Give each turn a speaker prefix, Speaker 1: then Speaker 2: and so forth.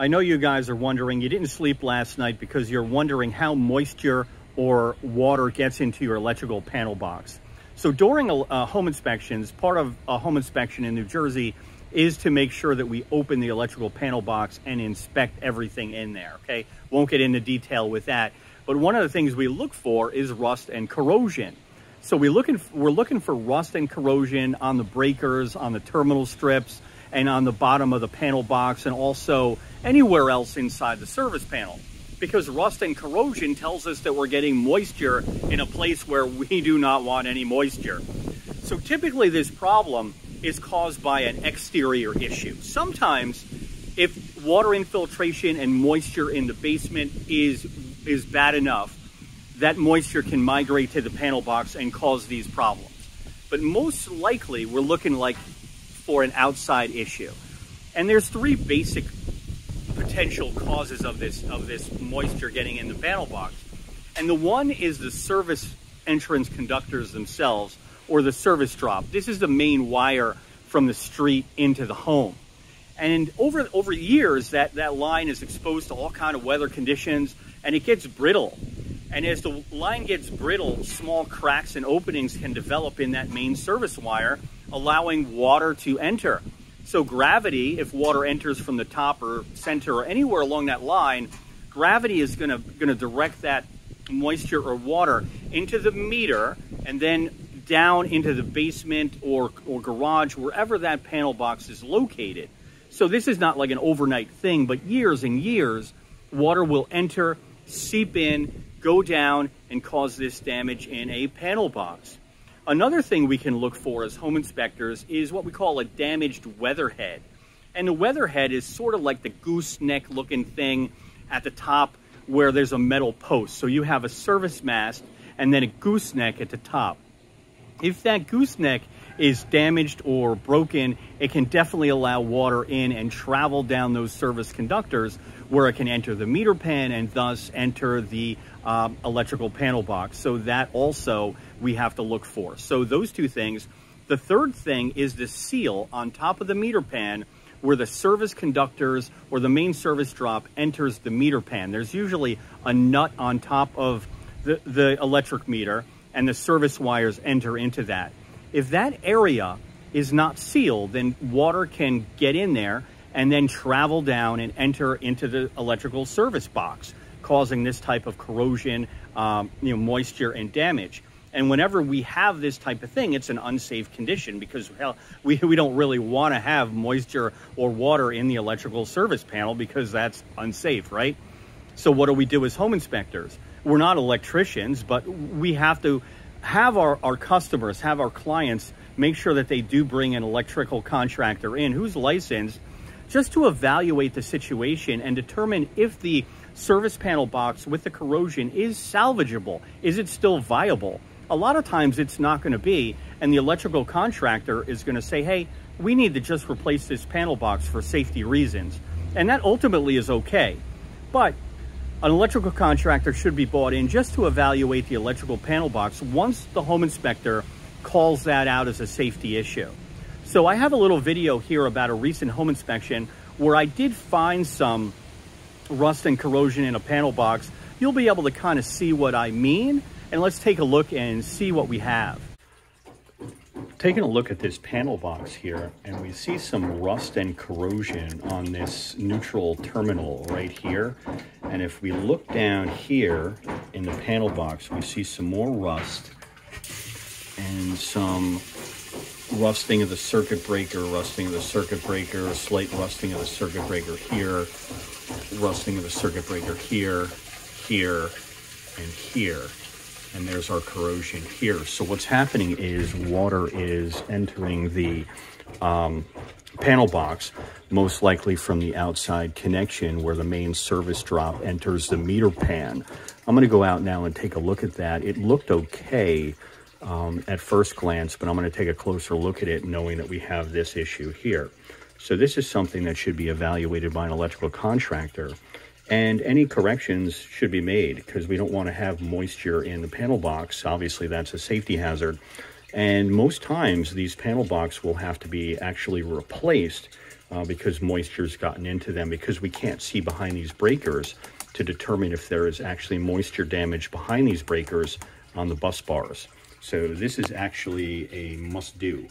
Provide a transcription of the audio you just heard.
Speaker 1: I know you guys are wondering, you didn't sleep last night because you're wondering how moisture or water gets into your electrical panel box. So during home inspections, part of a home inspection in New Jersey is to make sure that we open the electrical panel box and inspect everything in there, okay? Won't get into detail with that. But one of the things we look for is rust and corrosion. So we're looking for rust and corrosion on the breakers, on the terminal strips, and on the bottom of the panel box, and also anywhere else inside the service panel. Because rust and corrosion tells us that we're getting moisture in a place where we do not want any moisture. So typically this problem is caused by an exterior issue. Sometimes if water infiltration and moisture in the basement is bad enough, that moisture can migrate to the panel box and cause these problems. But most likely we're looking for an outside issue. And there's three basic potential causes of this moisture getting in the panel box. And the one is the service entrance conductors themselves, or the service drop. This is the main wire from the street into the home. And over years, that line is exposed to all kind of weather conditions, and it gets brittle. And as the line gets brittle, small cracks and openings can develop in that main service wire, allowing water to enter. So gravity, if water enters from the top or center or anywhere along that line, gravity is gonna direct that moisture or water into the meter and then down into the basement or garage, wherever that panel box is located. So this is not like an overnight thing, but years and years, water will enter, seep in, go down, and cause this damage in a panel box. Another thing we can look for as home inspectors is what we call a damaged weatherhead. And the weatherhead is sort of like the gooseneck looking thing at the top where there's a metal post. So you have a service mast and then a gooseneck at the top. If that gooseneck is damaged or broken, it can definitely allow water in and travel down those service conductors where it can enter the meter pan and thus enter the electrical panel box. So that also we have to look for. So those two things. The third thing is the seal on top of the meter pan where the service conductors or the main service drop enters the meter pan. There's usually a nut on top of the electric meter, and the service wires enter into that. If that area is not sealed, then water can get in there and then travel down and enter into the electrical service box, causing this type of corrosion, moisture and damage. And whenever we have this type of thing, it's an unsafe condition because, hell, we don't really want to have moisture or water in the electrical service panel because that's unsafe, right? So what do we do as home inspectors? We're not electricians, but we have to have our customers, have our clients make sure that they do bring an electrical contractor in who's licensed just to evaluate the situation and determine if the service panel box with the corrosion is salvageable. Is it still viable? A lot of times it's not going to be, and the electrical contractor is going to say, hey, we need to just replace this panel box for safety reasons. And that ultimately is okay. But an electrical contractor should be brought in just to evaluate the electrical panel box once the home inspector calls that out as a safety issue. So I have a little video here about a recent home inspection where I did find some rust and corrosion in a panel box. You'll be able to kind of see what I mean, and let's take a look and see what we have. Taking a look at this panel box here, and we see some rust and corrosion on this neutral terminal right here. And if we look down here in the panel box, we see some more rust and some rusting of the circuit breaker, slight rusting of the circuit breaker here, rusting of the circuit breaker here, here, and here. And there's our corrosion here. So what's happening is water is entering the panel box, most likely from the outside connection where the main service drop enters the meter pan. I'm going to go out now and take a look at that. It looked okay at first glance, but I'm going to take a closer look at it knowing that we have this issue here. So this is something that should be evaluated by an electrical contractor. And any corrections should be made because we don't want to have moisture in the panel box. Obviously, that's a safety hazard. And most times, these panel boxes will have to be actually replaced because moisture's gotten into them, because we can't see behind these breakers to determine if there is actually moisture damage behind these breakers on the bus bars. So this is actually a must-do.